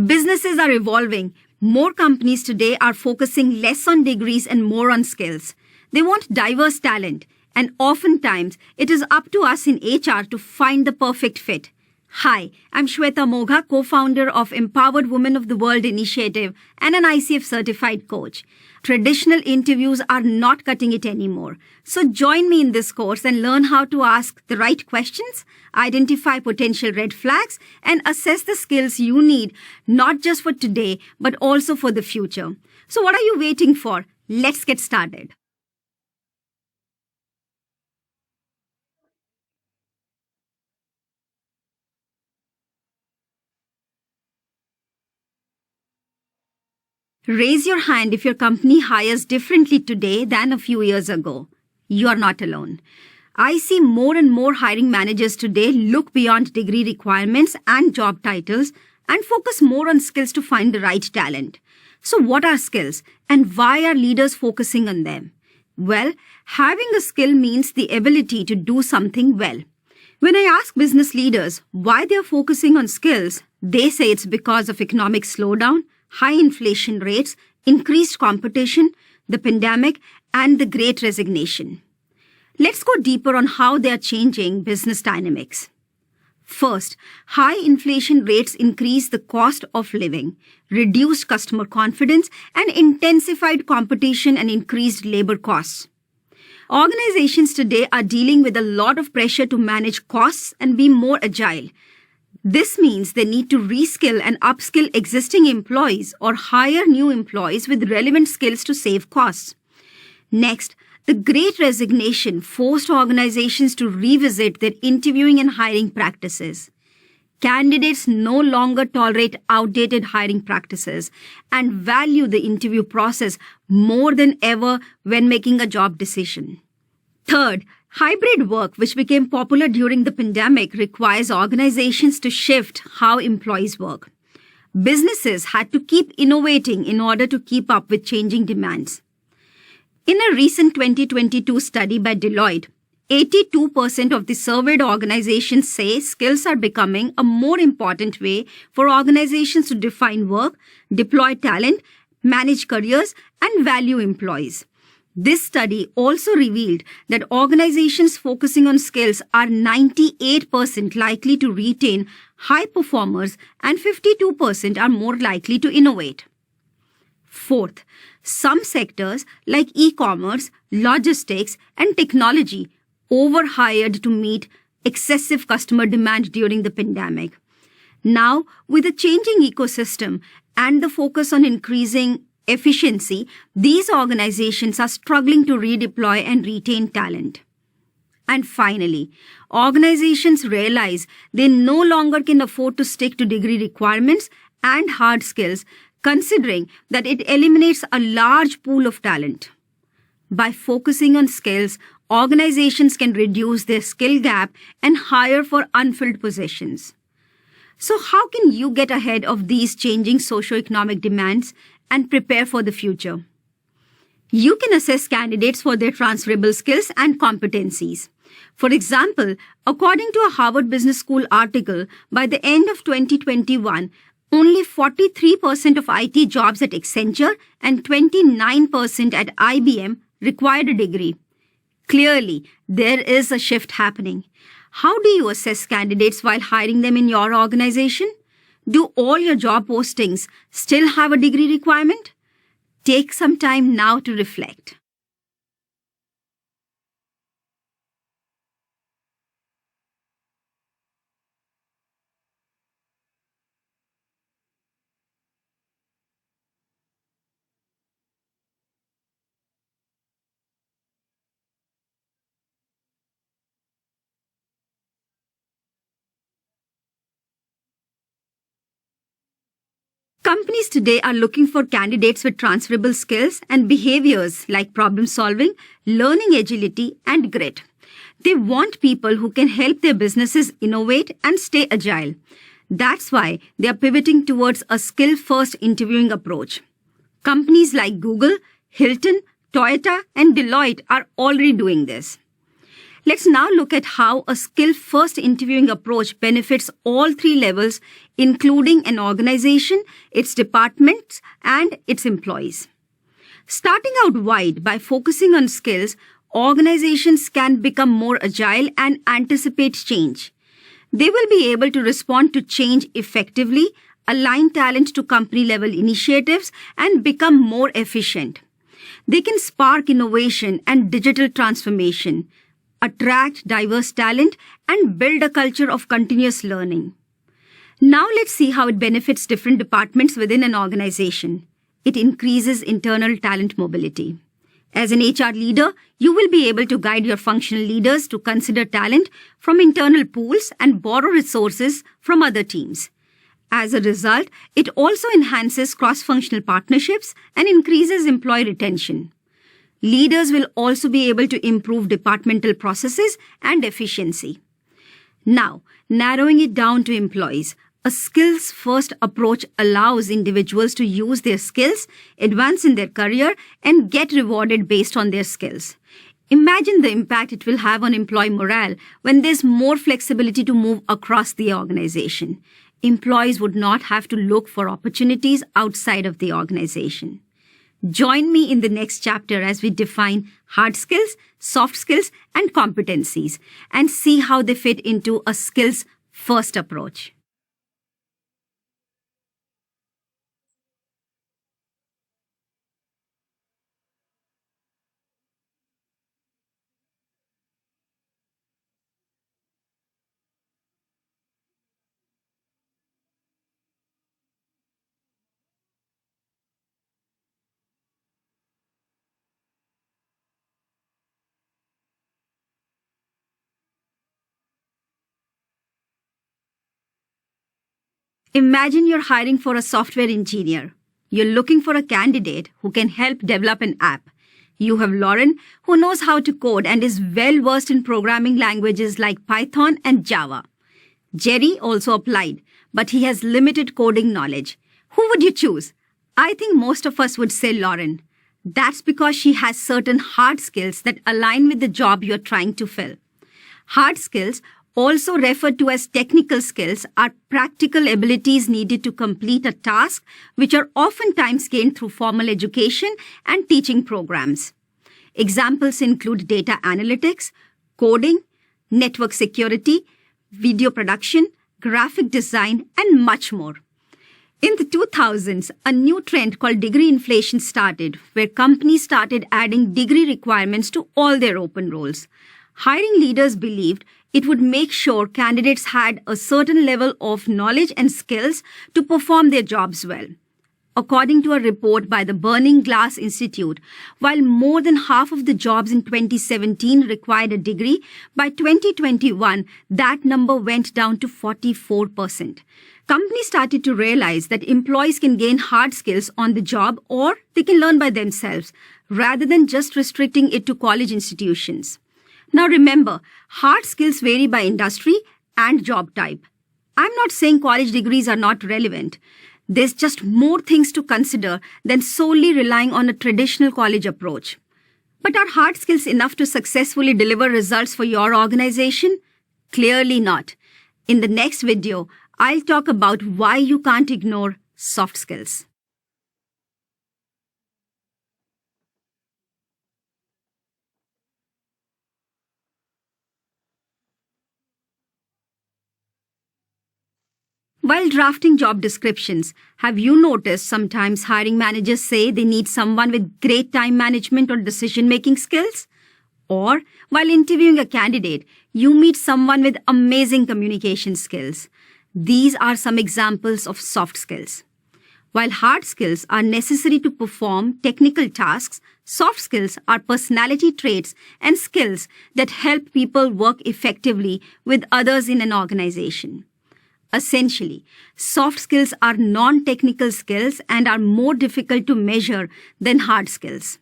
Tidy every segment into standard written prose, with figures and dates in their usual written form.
Businesses are evolving. More companies today are focusing less on degrees and more on skills. They want diverse talent, and oftentimes it is up to us in HR to find the perfect fit. Hi, I'm Shweta Mogha, co-founder of Empowered Women of the World Initiative and an ICF certified coach. Traditional interviews are not cutting it anymore. So join me in this course and learn how to ask the right questions, identify potential red flags, and assess the skills you need, not just for today, but also for the future. So what are you waiting for? Let's get started. Raise your hand if your company hires differently today than a few years ago. You are not alone. I see more and more hiring managers today look beyond degree requirements and job titles and focus more on skills to find the right talent. So what are skills and why are leaders focusing on them? Well, having a skill means the ability to do something well. When I ask business leaders why they are focusing on skills, they say it's because of economic slowdown, high inflation rates, increased competition, the pandemic, and the great resignation. Let's go deeper on how they are changing business dynamics. First, high inflation rates increase the cost of living, reduced customer confidence, and intensified competition and increased labor costs. Organizations today are dealing with a lot of pressure to manage costs and be more agile. This means they need to reskill and upskill existing employees or hire new employees with relevant skills to save costs. Next, the Great Resignation forced organizations to revisit their interviewing and hiring practices. Candidates no longer tolerate outdated hiring practices and value the interview process more than ever when making a job decision. Third, hybrid work, which became popular during the pandemic, requires organizations to shift how employees work. Businesses had to keep innovating in order to keep up with changing demands. In a recent 2022 study by Deloitte, 82% of the surveyed organizations say skills are becoming a more important way for organizations to define work, deploy talent, manage careers, and value employees. This study also revealed that organizations focusing on skills are 98% likely to retain high performers and 52% are more likely to innovate. Fourth, some sectors like e-commerce, logistics, and technology overhired to meet excessive customer demand during the pandemic. Now, with a changing ecosystem and the focus on increasing efficiency, these organizations are struggling to redeploy and retain talent. And finally, organizations realize they no longer can afford to stick to degree requirements and hard skills, considering that it eliminates a large pool of talent. By focusing on skills, organizations can reduce their skill gap and hire for unfilled positions. So how can you get ahead of these changing socioeconomic demands and prepare for the future? You can assess candidates for their transferable skills and competencies. For example, according to a Harvard Business School article, by the end of 2021, only 43% of IT jobs at Accenture and 29% at IBM required a degree. Clearly, there is a shift happening. How do you assess candidates while hiring them in your organization? Do all your job postings still have a degree requirement? Take some time now to reflect. Companies today are looking for candidates with transferable skills and behaviors like problem solving, learning agility, and grit. They want people who can help their businesses innovate and stay agile. That's why they are pivoting towards a skill-first interviewing approach. Companies like Google, Hilton, Toyota, and Deloitte are already doing this. Let's now look at how a skill-first interviewing approach benefits all three levels, including an organization, its departments, and its employees. Starting out wide by focusing on skills, organizations can become more agile and anticipate change. They will be able to respond to change effectively, align talent to company-level initiatives, and become more efficient. They can spark innovation and digital transformation, attract diverse talent, and build a culture of continuous learning. Now let's see how it benefits different departments within an organization. It increases internal talent mobility. As an HR leader, you will be able to guide your functional leaders to consider talent from internal pools and borrow resources from other teams. As a result, it also enhances cross-functional partnerships and increases employee retention. Leaders will also be able to improve departmental processes and efficiency. Now, narrowing it down to employees, a skills-first approach allows individuals to use their skills, advance in their career, and get rewarded based on their skills. Imagine the impact it will have on employee morale when there's more flexibility to move across the organization. Employees would not have to look for opportunities outside of the organization. Join me in the next chapter as we define hard skills, soft skills, and competencies and see how they fit into a skills-first approach. Imagine you're hiring for a software engineer. You're looking for a candidate who can help develop an app. You have Lauren, who knows how to code and is well versed in programming languages like Python and Java. Jerry also applied, but he has limited coding knowledge. Who would you choose? I think most of us would say Lauren. That's because she has certain hard skills that align with the job you're trying to fill. Hard skills, also referred to as technical skills, are practical abilities needed to complete a task which are oftentimes gained through formal education and teaching programs. Examples include data analytics, coding, network security, video production, graphic design, and much more. In the 2000s, a new trend called degree inflation started, where companies started adding degree requirements to all their open roles. Hiring leaders believed it would make sure candidates had a certain level of knowledge and skills to perform their jobs well. According to a report by the Burning Glass Institute, while more than half of the jobs in 2017 required a degree, by 2021, that number went down to 44%. Companies started to realize that employees can gain hard skills on the job or they can learn by themselves, rather than just restricting it to college institutions. Now remember, hard skills vary by industry and job type. I'm not saying college degrees are not relevant. There's just more things to consider than solely relying on a traditional college approach. But are hard skills enough to successfully deliver results for your organization? Clearly not. In the next video, I'll talk about why you can't ignore soft skills. While drafting job descriptions, have you noticed sometimes hiring managers say they need someone with great time management or decision-making skills? Or, while interviewing a candidate, you meet someone with amazing communication skills. These are some examples of soft skills. While hard skills are necessary to perform technical tasks, soft skills are personality traits and skills that help people work effectively with others in an organization. Essentially, soft skills are non-technical skills and are more difficult to measure than hard skills.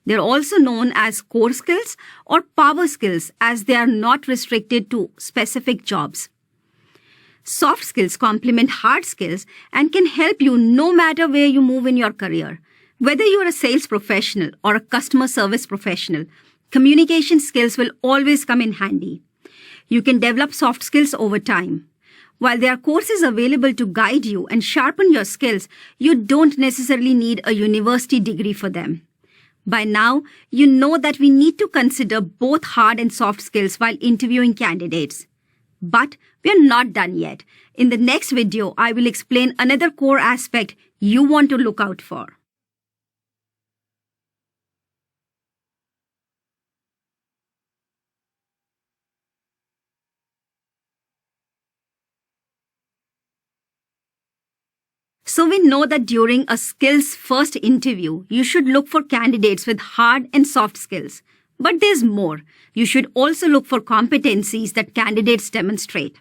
They're also known as core skills or power skills, as they are not restricted to specific jobs. Soft skills complement hard skills and can help you no matter where you move in your career. Whether you're a sales professional or a customer service professional, Communication skills will always come in handy. You can develop soft skills over time. While there are courses available to guide you and sharpen your skills, you don't necessarily need a university degree for them. By now, you know that we need to consider both hard and soft skills while interviewing candidates. But we're not done yet. In the next video, I will explain another core aspect you want to look out for. So we know that during a skills first interview, you should look for candidates with hard and soft skills. But there's more. You should also look for competencies that candidates demonstrate.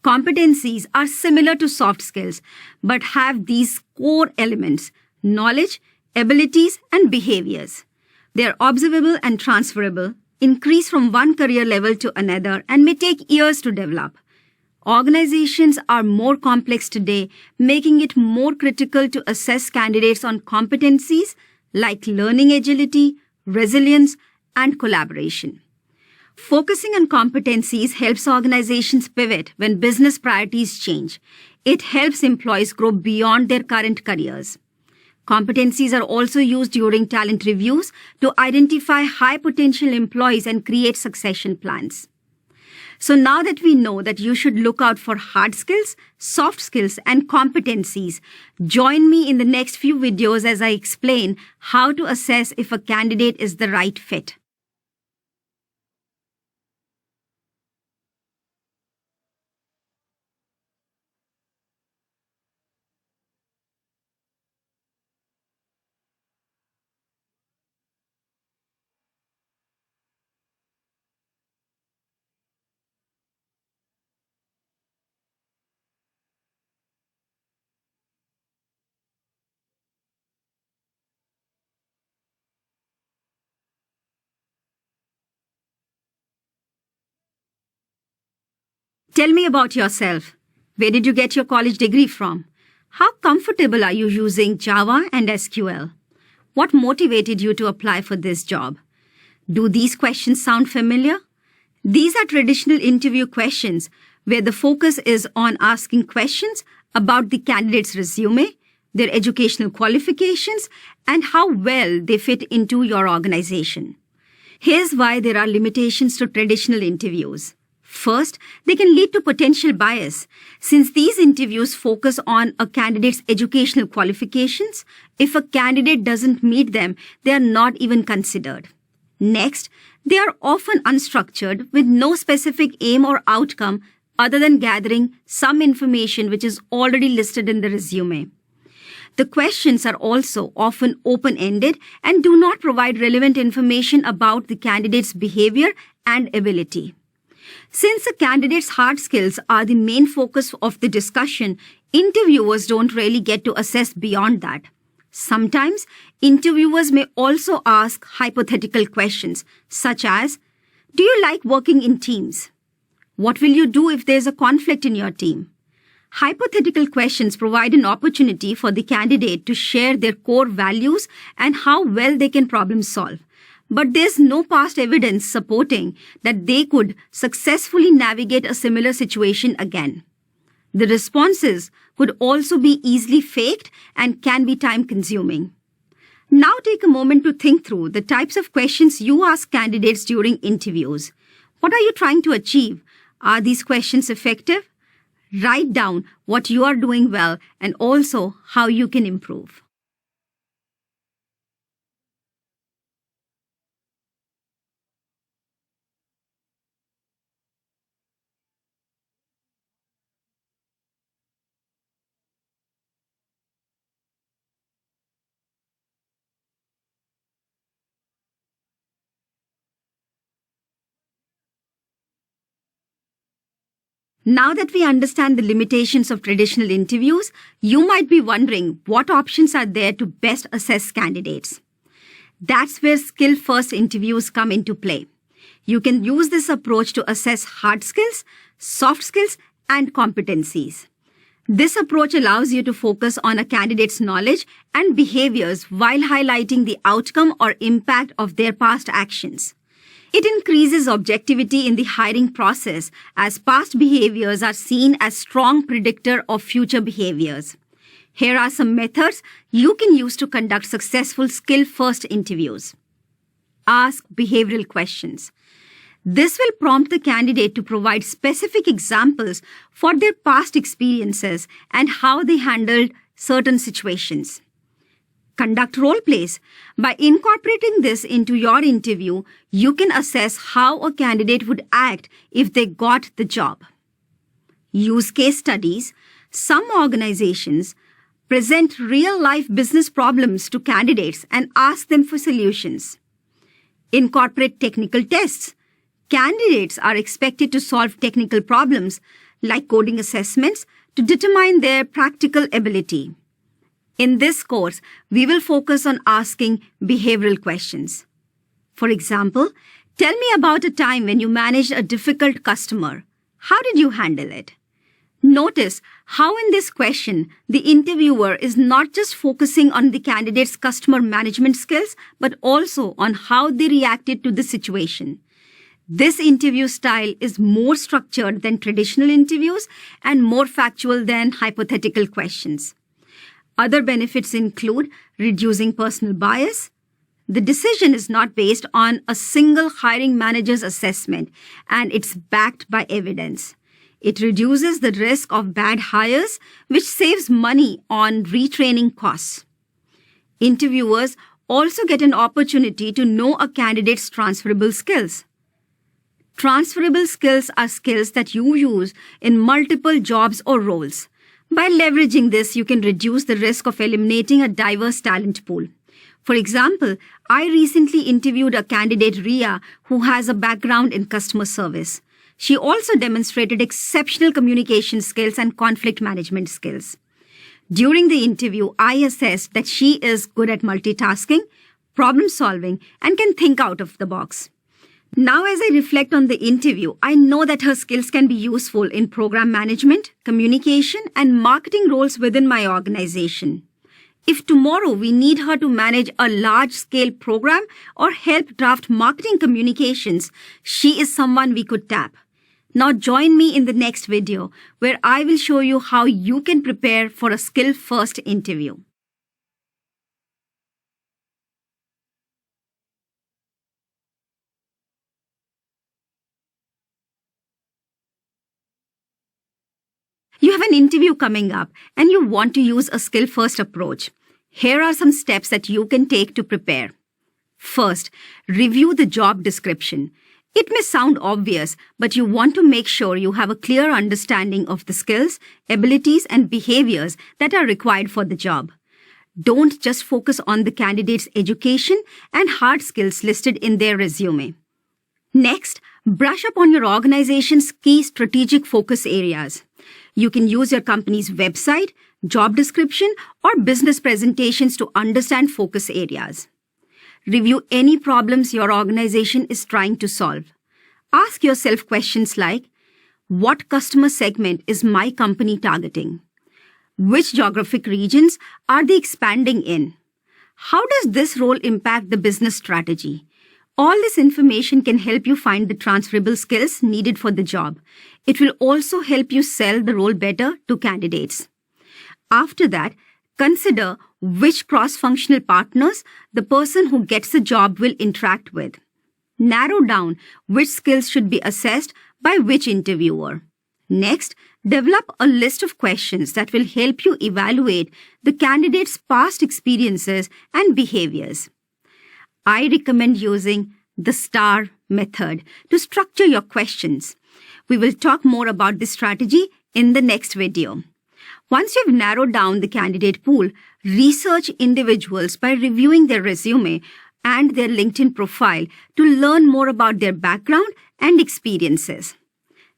Competencies are similar to soft skills, but have these core elements: knowledge, abilities, and behaviors. They are observable and transferable, increase from one career level to another, and may take years to develop. Organizations are more complex today, making it more critical to assess candidates on competencies like learning agility, resilience, and collaboration. Focusing on competencies helps organizations pivot when business priorities change. It helps employees grow beyond their current careers. Competencies are also used during talent reviews to identify high potential employees and create succession plans. So now that we know that you should look out for hard skills, soft skills, and competencies, join me in the next few videos as I explain how to assess if a candidate is the right fit. Tell me about yourself. Where did you get your college degree from? How comfortable are you using Java and SQL? What motivated you to apply for this job? Do these questions sound familiar? These are traditional interview questions where the focus is on asking questions about the candidate's resume, their educational qualifications, and how well they fit into your organization. Here's why there are limitations to traditional interviews. First, they can lead to potential bias. Since these interviews focus on a candidate's educational qualifications, if a candidate doesn't meet them, they are not even considered. Next, they are often unstructured with no specific aim or outcome other than gathering some information which is already listed in the resume. The questions are also often open-ended and do not provide relevant information about the candidate's behavior and ability. Since a candidate's hard skills are the main focus of the discussion, interviewers don't really get to assess beyond that. Sometimes, interviewers may also ask hypothetical questions, such as, do you like working in teams? What will you do if there's a conflict in your team? Hypothetical questions provide an opportunity for the candidate to share their core values and how well they can problem solve. But there's no past evidence supporting that they could successfully navigate a similar situation again. The responses could also be easily faked and can be time-consuming. Now take a moment to think through the types of questions you ask candidates during interviews. What are you trying to achieve? Are these questions effective? Write down what you are doing well and also how you can improve. Now that we understand the limitations of traditional interviews, you might be wondering what options are there to best assess candidates. That's where skill-first interviews come into play. You can use this approach to assess hard skills, soft skills, and competencies. This approach allows you to focus on a candidate's knowledge and behaviors while highlighting the outcome or impact of their past actions. It increases objectivity in the hiring process as past behaviors are seen as strong predictor of future behaviors. Here are some methods you can use to conduct successful skill-first interviews. Ask behavioral questions. This will prompt the candidate to provide specific examples for their past experiences and how they handled certain situations. Conduct role plays. By incorporating this into your interview, you can assess how a candidate would act if they got the job. Use case studies. Some organizations present real-life business problems to candidates and ask them for solutions. Incorporate technical tests. Candidates are expected to solve technical problems like coding assessments to determine their practical ability. In this course, we will focus on asking behavioral questions. For example, tell me about a time when you managed a difficult customer. How did you handle it? Notice how in this question, the interviewer is not just focusing on the candidate's customer management skills, but also on how they reacted to the situation. This interview style is more structured than traditional interviews and more factual than hypothetical questions. Other benefits include reducing personal bias. The decision is not based on a single hiring manager's assessment, and it's backed by evidence. It reduces the risk of bad hires, which saves money on retraining costs. Interviewers also get an opportunity to know a candidate's transferable skills. Transferable skills are skills that you use in multiple jobs or roles. By leveraging this, you can reduce the risk of eliminating a diverse talent pool. For example, I recently interviewed a candidate, Ria, who has a background in customer service. She also demonstrated exceptional communication skills and conflict management skills. During the interview, I assessed that she is good at multitasking, problem solving, and can think out of the box. Now, as I reflect on the interview, I know that her skills can be useful in program management, communication, and marketing roles within my organization. If tomorrow we need her to manage a large-scale program or help draft marketing communications, she is someone we could tap. Now join me in the next video where I will show you how you can prepare for a skill-first interview. You have an interview coming up and you want to use a skill-first approach. Here are some steps that you can take to prepare. First, review the job description. It may sound obvious, but you want to make sure you have a clear understanding of the skills, abilities, and behaviors that are required for the job. Don't just focus on the candidate's education and hard skills listed in their resume. Next, brush up on your organization's key strategic focus areas. You can use your company's website, job description, or business presentations to understand focus areas. Review any problems your organization is trying to solve. Ask yourself questions like, what customer segment is my company targeting? Which geographic regions are they expanding in? How does this role impact the business strategy? All this information can help you find the transferable skills needed for the job. It will also help you sell the role better to candidates. After that, consider which cross-functional partners the person who gets the job will interact with. Narrow down which skills should be assessed by which interviewer. Next, develop a list of questions that will help you evaluate the candidate's past experiences and behaviors. I recommend using the STAR method to structure your questions. We will talk more about this strategy in the next video. Once you've narrowed down the candidate pool, research individuals by reviewing their resume and their LinkedIn profile to learn more about their background and experiences.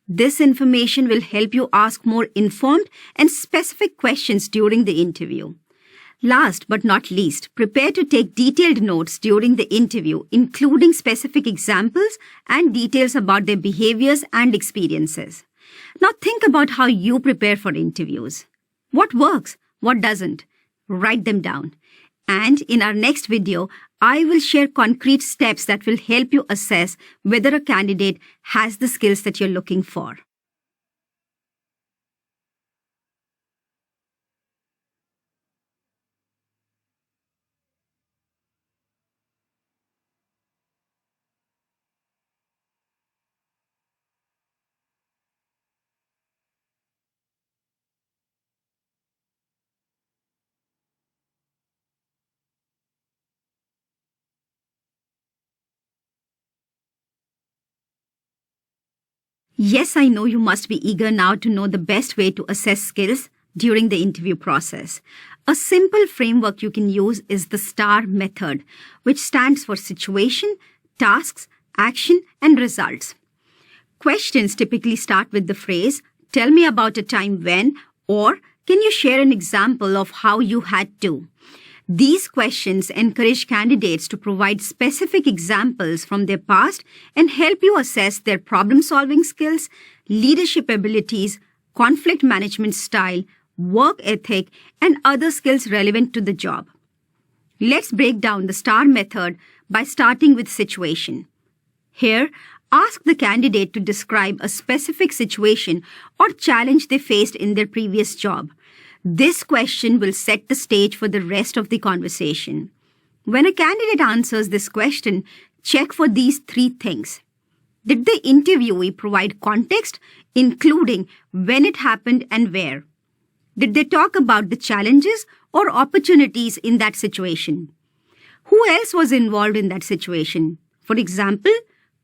This information will help you ask more informed and specific questions during the interview. Last but not least, prepare to take detailed notes during the interview, including specific examples and details about their behaviors and experiences. Now think about how you prepare for interviews. What works? What doesn't? Write them down. And in our next video, I will share concrete steps that will help you assess whether a candidate has the skills that you're looking for. Yes, I know you must be eager now to know the best way to assess skills during the interview process. A simple framework you can use is the STAR method, which stands for situation, tasks, action, and results. Questions typically start with the phrase, "Tell me about a time when," or "Can you share an example of how you had to?" These questions encourage candidates to provide specific examples from their past and help you assess their problem-solving skills, leadership abilities, conflict management style, work ethic, and other skills relevant to the job. Let's break down the STAR method by starting with situation. Here, ask the candidate to describe a specific situation or challenge they faced in their previous job. This question will set the stage for the rest of the conversation. When a candidate answers this question, check for these three things. Did the interviewee provide context, including when it happened and where? Did they talk about the challenges or opportunities in that situation? Who else was involved in that situation? For example,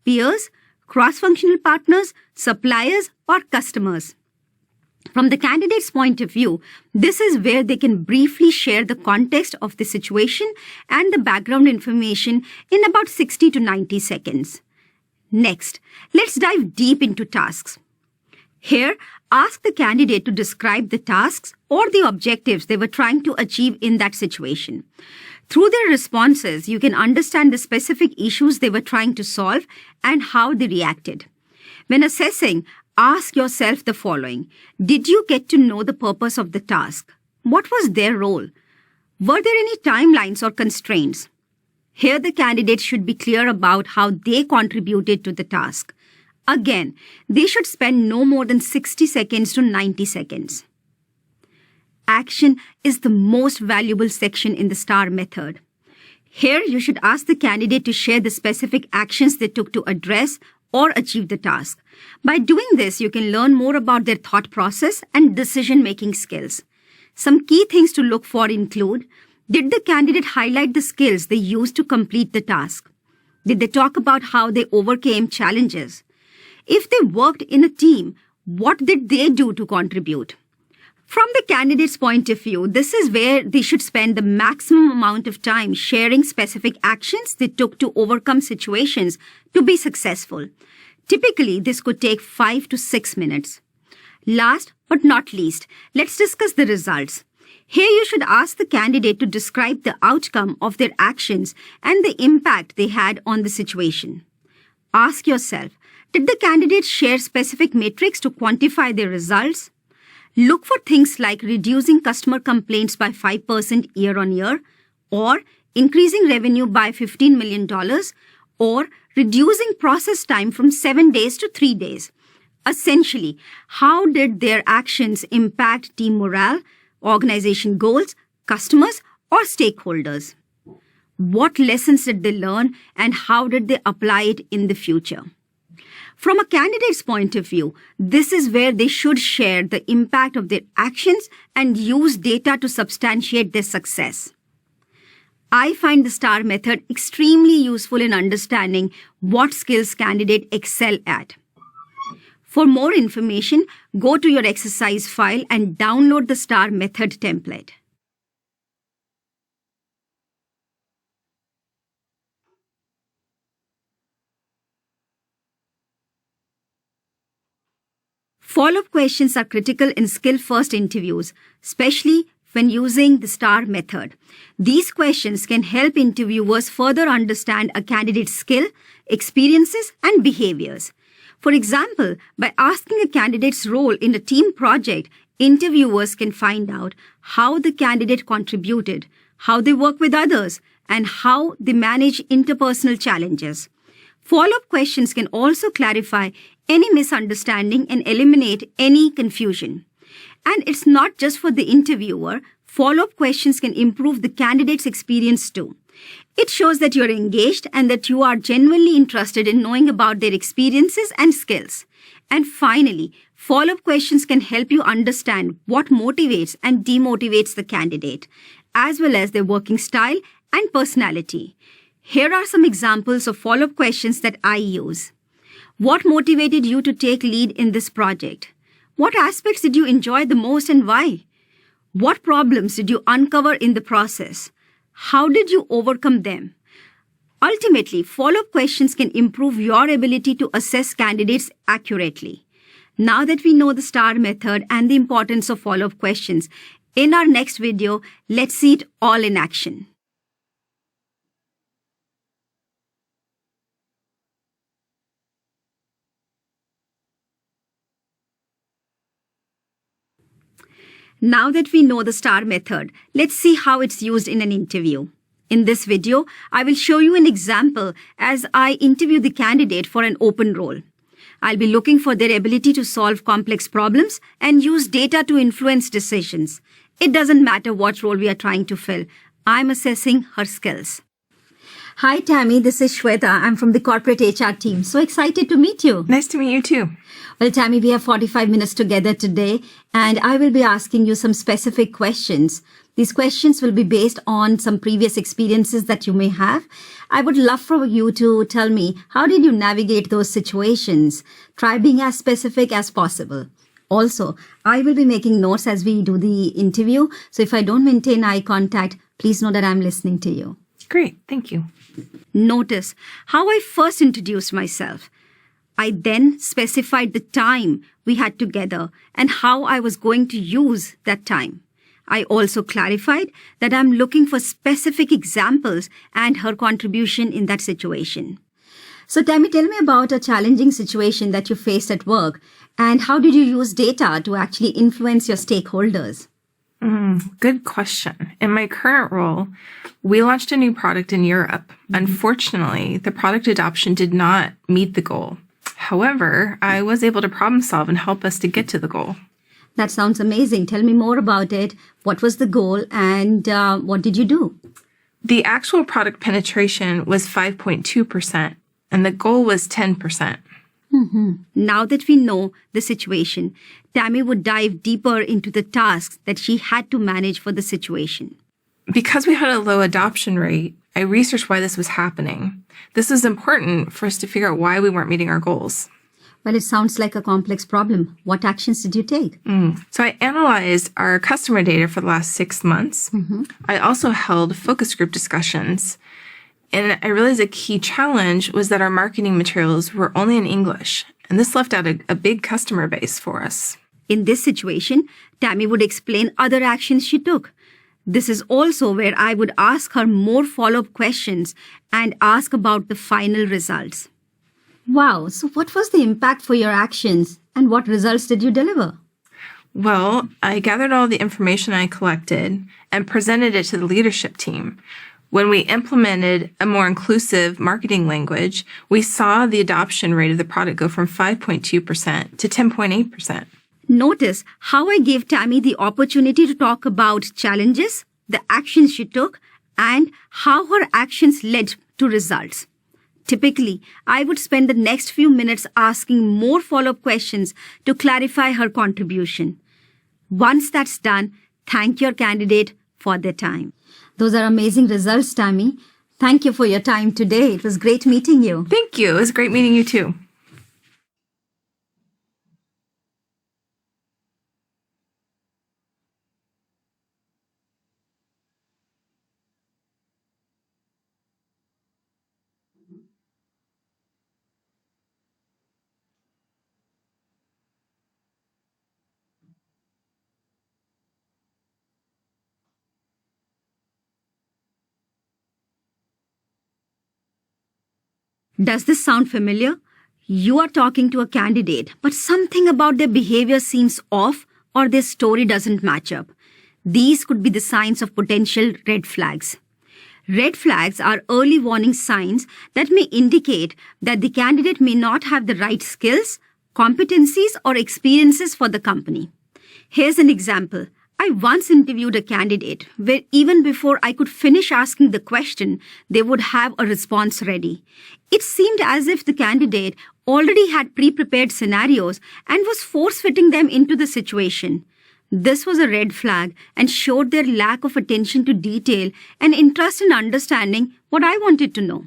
peers, cross-functional partners, suppliers, or customers. From the candidate's point of view, this is where they can briefly share the context of the situation and the background information in about 60 to 90 seconds. Next, let's dive deep into tasks. Here, ask the candidate to describe the tasks or the objectives they were trying to achieve in that situation. Through their responses, you can understand the specific issues they were trying to solve and how they reacted. When assessing, ask yourself the following. Did you get to know the purpose of the task? What was their role? Were there any timelines or constraints? Here, the candidate should be clear about how they contributed to the task. Again, they should spend no more than 60 seconds to 90 seconds. Action is the most valuable section in the STAR method. Here, you should ask the candidate to share the specific actions they took to address or achieve the task. By doing this, you can learn more about their thought process and decision-making skills. Some key things to look for include, did the candidate highlight the skills they used to complete the task? Did they talk about how they overcame challenges? If they worked in a team, what did they do to contribute? From the candidate's point of view, this is where they should spend the maximum amount of time sharing specific actions they took to overcome situations to be successful. Typically, this could take 5 to 6 minutes. Last but not least, let's discuss the results. Here you should ask the candidate to describe the outcome of their actions and the impact they had on the situation. Ask yourself, did the candidate share specific metrics to quantify their results? Look for things like reducing customer complaints by 5% year on year, or increasing revenue by $15 million, or reducing process time from 7 days to 3 days. Essentially, how did their actions impact team morale, organization goals, customers, or stakeholders? What lessons did they learn and how did they apply it in the future? From a candidate's point of view, this is where they should share the impact of their actions and use data to substantiate their success. I find the STAR method extremely useful in understanding what skills candidates excel at. For more information, go to your exercise file and download the STAR method template. Follow-up questions are critical in skill-first interviews, especially when using the STAR method. These questions can help interviewers further understand a candidate's skill, experiences, and behaviors. For example, by asking a candidate's role in a team project, interviewers can find out how the candidate contributed, how they work with others, and how they manage interpersonal challenges. Follow-up questions can also clarify any misunderstanding and eliminate any confusion. And it's not just for the interviewer. Follow-up questions can improve the candidate's experience too. It shows that you're engaged and that you are genuinely interested in knowing about their experiences and skills. And finally, follow-up questions can help you understand what motivates and demotivates the candidate, as well as their working style and personality. Here are some examples of follow-up questions that I use. What motivated you to take lead in this project? What aspects did you enjoy the most and why? What problems did you uncover in the process? How did you overcome them? Ultimately, follow-up questions can improve your ability to assess candidates accurately. Now that we know the STAR method and the importance of follow-up questions, in our next video, let's see it all in action. Now that we know the STAR method, let's see how it's used in an interview. In this video, I will show you an example as I interview the candidate for an open role. I'll be looking for their ability to solve complex problems and use data to influence decisions. It doesn't matter what role we are trying to fill. I'm assessing her skills. Hi, Tammy. This is Shweta. I'm from the corporate HR team. So excited to meet you. Nice to meet you too. Well, Tammy, we have 45 minutes together today, and I will be asking you some specific questions. These questions will be based on some previous experiences that you may have. I would love for you to tell me, how did you navigate those situations? Try being as specific as possible. Also, I will be making notes as we do the interview. So if I don't maintain eye contact, please know that I'm listening to you. Great. Thank you. Notice how I first introduced myself. I then specified the time we had together and how I was going to use that time. I also clarified that I'm looking for specific examples and her contribution in that situation. So Tammy, tell me about a challenging situation that you faced at work and how did you use data to actually influence your stakeholders? Good question. In my current role, we launched a new product in Europe. Unfortunately, the product adoption did not meet the goal. However, I was able to problem solve and help us to get to the goal. That sounds amazing. Tell me more about it. What was the goal and what did you do? The actual product penetration was 5.2%, and the goal was 10%. Now that we know the situation, Tammy would dive deeper into the tasks that she had to manage for the situation. Because we had a low adoption rate, I researched why this was happening. This was important for us to figure out why we weren't meeting our goals. Well, it sounds like a complex problem. What actions did you take? So I analyzed our customer data for the last 6 months. I also held focus group discussions. And I realized a key challenge was that our marketing materials were only in English. And this left out a big customer base for us. In this situation, Tammy would explain other actions she took. This is also where I would ask her more follow-up questions and ask about the final results. Wow, so what was the impact for your actions and what results did you deliver? Well, I gathered all the information I collected and presented it to the leadership team. When we implemented a more inclusive marketing language, we saw the adoption rate of the product go from 5.2% to 10.8%. Notice how I gave Tammy the opportunity to talk about challenges, the actions she took, and how her actions led to results. Typically, I would spend the next few minutes asking more follow-up questions to clarify her contribution. Once that's done, thank your candidate for their time. Those are amazing results, Tammy. Thank you for your time today. It was great meeting you. Thank you. It was great meeting you too. Does this sound familiar? You are talking to a candidate, but something about their behavior seems off or their story doesn't match up. These could be the signs of potential red flags. Red flags are early warning signs that may indicate that the candidate may not have the right skills, competencies, or experiences for the company. Here's an example. I once interviewed a candidate where even before I could finish asking the question, they would have a response ready. It seemed as if the candidate already had pre-prepared scenarios and was force-fitting them into the situation. This was a red flag and showed their lack of attention to detail and interest in understanding what I wanted to know.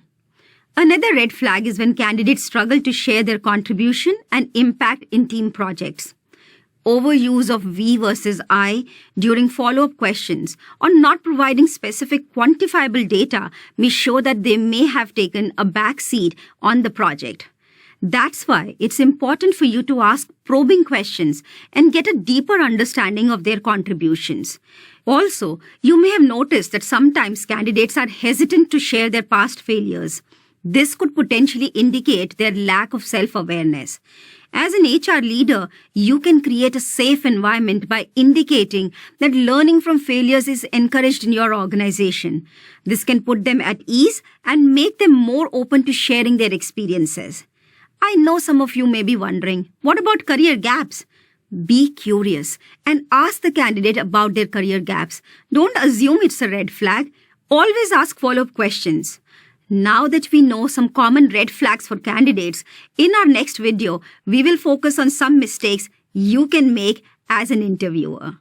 Another red flag is when candidates struggle to share their contribution and impact in team projects. Overuse of we versus I during follow-up questions or not providing specific quantifiable data may show that they may have taken a back seat on the project. That's why it's important for you to ask probing questions and get a deeper understanding of their contributions. Also, you may have noticed that sometimes candidates are hesitant to share their past failures. This could potentially indicate their lack of self-awareness. As an HR leader, you can create a safe environment by indicating that learning from failures is encouraged in your organization. This can put them at ease and make them more open to sharing their experiences. I know some of you may be wondering, what about career gaps? Be curious and ask the candidate about their career gaps. Don't assume it's a red flag. Always ask follow-up questions. Now that we know some common red flags for candidates, in our next video, we will focus on some mistakes you can make as an interviewer.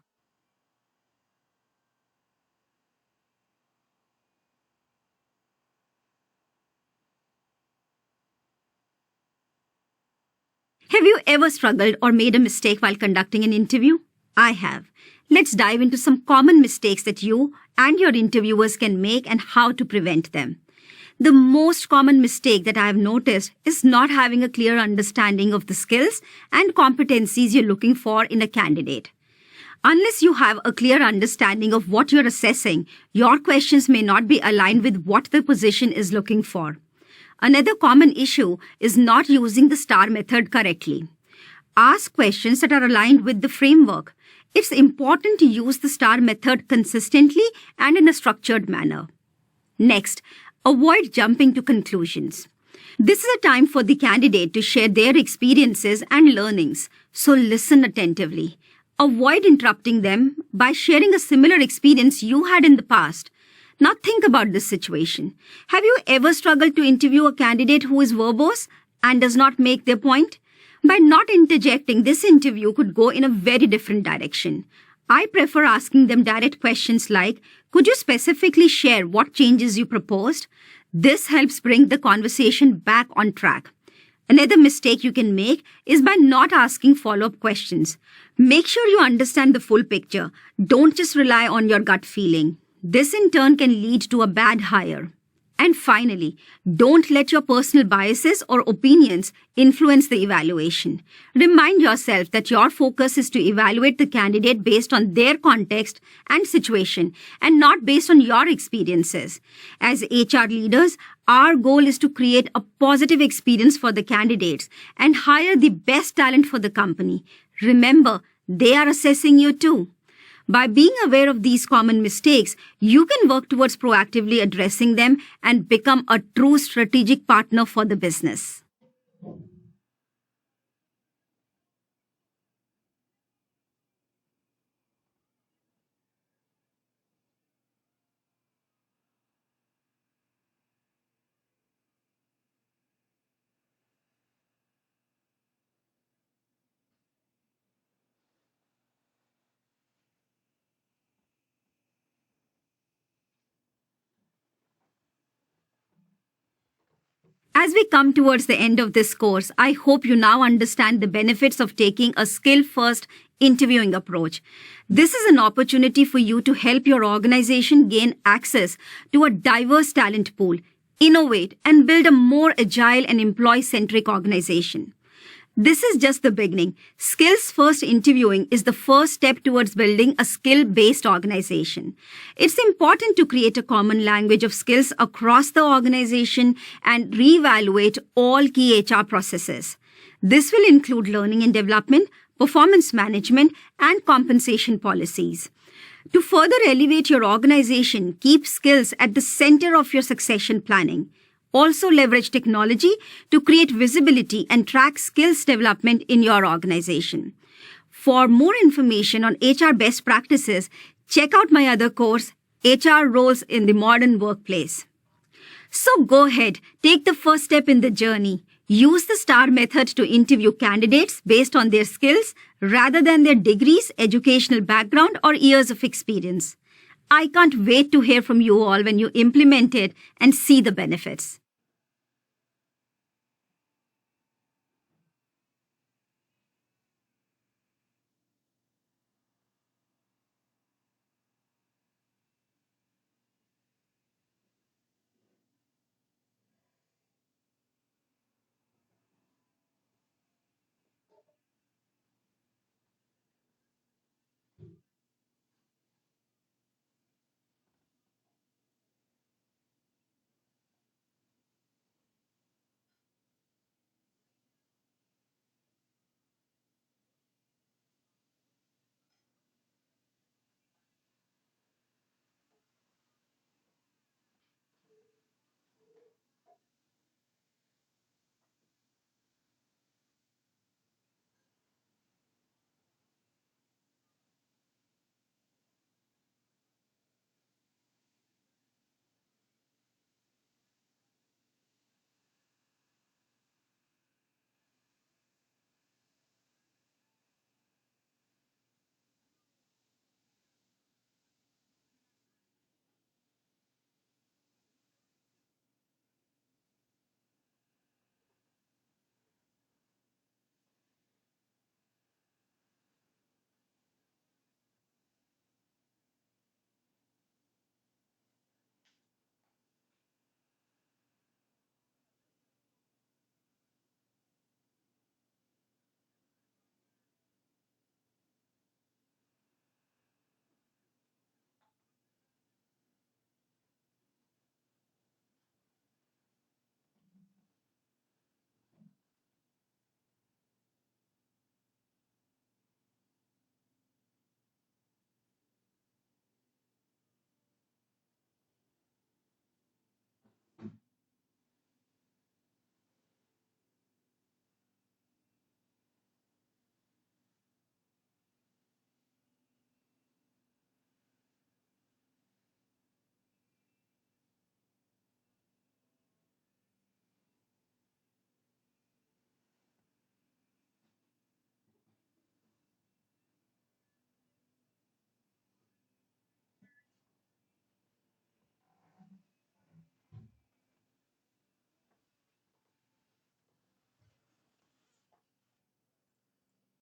Have you ever struggled or made a mistake while conducting an interview? I have. Let's dive into some common mistakes that you and your interviewers can make and how to prevent them. The most common mistake that I have noticed is not having a clear understanding of the skills and competencies you're looking for in a candidate. Unless you have a clear understanding of what you're assessing, your questions may not be aligned with what the position is looking for. Another common issue is not using the STAR method correctly. Ask questions that are aligned with the framework. It's important to use the STAR method consistently and in a structured manner. Next, avoid jumping to conclusions. This is a time for the candidate to share their experiences and learnings, so listen attentively. Avoid interrupting them by sharing a similar experience you had in the past. Now think about this situation. Have you ever struggled to interview a candidate who is verbose and does not make their point? By not interjecting, this interview could go in a very different direction. I prefer asking them direct questions like, could you specifically share what changes you proposed? This helps bring the conversation back on track. Another mistake you can make is by not asking follow-up questions. Make sure you understand the full picture. Don't just rely on your gut feeling. This in turn can lead to a bad hire. And finally, don't let your personal biases or opinions influence the evaluation. Remind yourself that your focus is to evaluate the candidate based on their context and situation and not based on your experiences. As HR leaders, our goal is to create a positive experience for the candidates and hire the best talent for the company. Remember, they are assessing you too. By being aware of these common mistakes, you can work towards proactively addressing them and become a true strategic partner for the business. As we come towards the end of this course, I hope you now understand the benefits of taking a skill-first interviewing approach. This is an opportunity for you to help your organization gain access to a diverse talent pool, innovate, and build a more agile and employee-centric organization. This is just the beginning. Skills-first interviewing is the first step towards building a skill-based organization. It's important to create a common language of skills across the organization and reevaluate all key HR processes. This will include learning and development, performance management, and compensation policies. To further elevate your organization, keep skills at the center of your succession planning. Also leverage technology to create visibility and track skills development in your organization. For more information on HR best practices, check out my other course, HR Roles in the Modern Workplace. So go ahead, take the first step in the journey. Use the STAR method to interview candidates based on their skills rather than their degrees, educational background, or years of experience. I can't wait to hear from you all when you implement it and see the benefits.